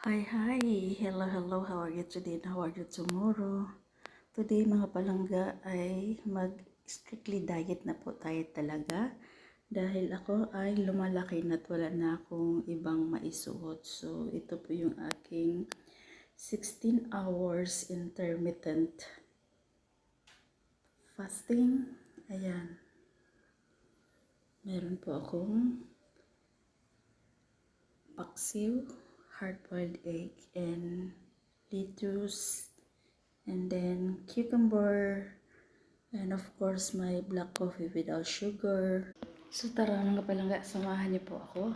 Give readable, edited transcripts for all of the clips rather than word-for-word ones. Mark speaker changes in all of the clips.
Speaker 1: Hi, hello, hello, how are you today and how are you tomorrow? Today mga palangga ay strictly diet na po tayo talaga dahil ako ay lumalaki na at wala na akong ibang maisuot. So ito po yung aking 16 hours intermittent fasting. Ayan, meron po akong paksiw, hard-boiled egg, and lettuce, and then cucumber, and of course my black coffee without sugar. So tara mga palangga, samahan niyo po ako.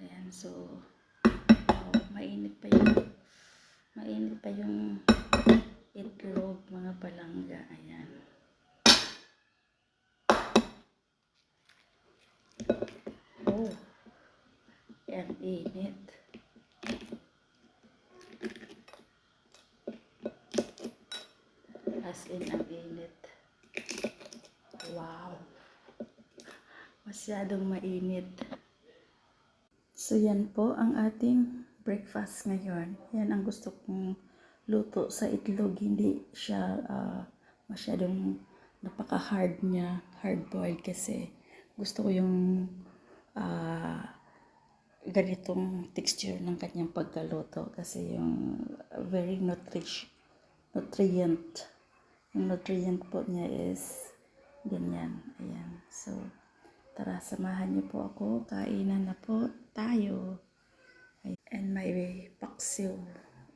Speaker 1: Ayan, so wow, mainit pa yung itlog mga palangga. Ayan. Oh, yan init. As in ang init. Wow. Masyadong mainit. So yan po ang ating breakfast ngayon. Yan ang gusto kong luto sa itlog. Hindi siya masyadong napaka-hard niya, hard-boiled kasi gusto ko yung ganitong texture ng kanyang pagkaluto kasi yung very nutrient. Yung nutrient po niya is ganyan. Ayan. So, tara, samahan niyo po ako. Kainan na po tayo. And may paksiw.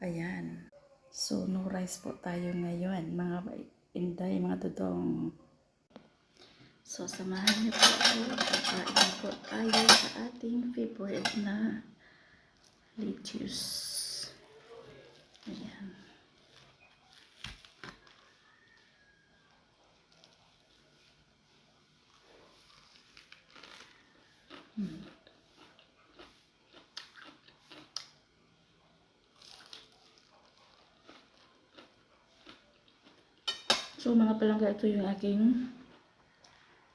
Speaker 1: Ayan. So, no rice po tayo ngayon. Mga inday, mga dudong. So, samahan niyo po ako. Kakain po tayo sa ating favorite na lettuce. Ayan. So, mga palangga, ito yung aking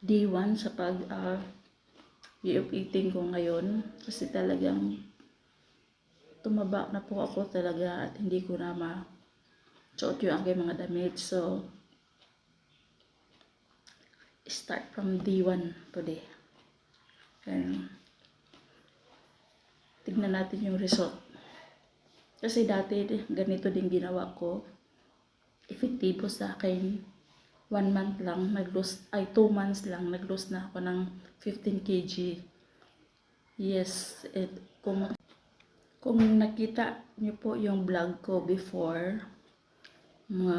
Speaker 1: day 1 sa way of eating ko ngayon. Kasi talagang tumaba na po ako talaga at hindi ko na suot yung aking mga damit. So, start from day 1 today. And tignan natin yung result. Kasi dati ganito din ginawa ko. Epektibo sa akin. 1 month lang, 2 months lang, nag-lose na ako ng 15 kg. Yes, kung nakita niyo po yung vlog ko before, mga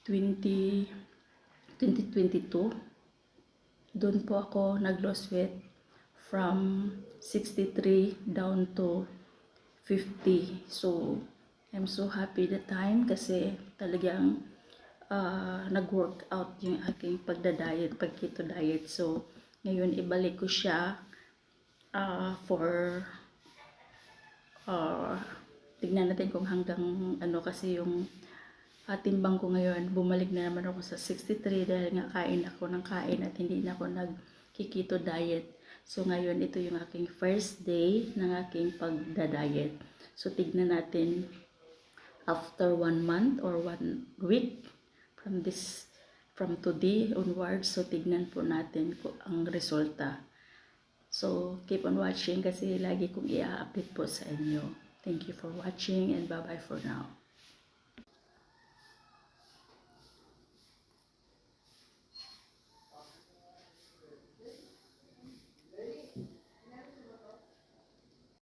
Speaker 1: 2022, doon po ako nag-lose weight from 63 down to 50. So, I'm so happy that time kasi talagang nag-workout yung aking pag-keto diet. So, ngayon ibalik ko siya for tignan natin kung hanggang ano kasi yung timbang ko ngayon. Bumalik na naman ako sa 63 dahil nga kain ako ng kain at hindi na ako nag-keto diet. So, ngayon ito yung aking first day ng aking pagda-diet. So, tignan natin after 1 month or 1 week from today onwards. So, tignan po natin kung ang resulta. So, keep on watching kasi lagi kong i-update po sa inyo. Thank you for watching and bye-bye for now.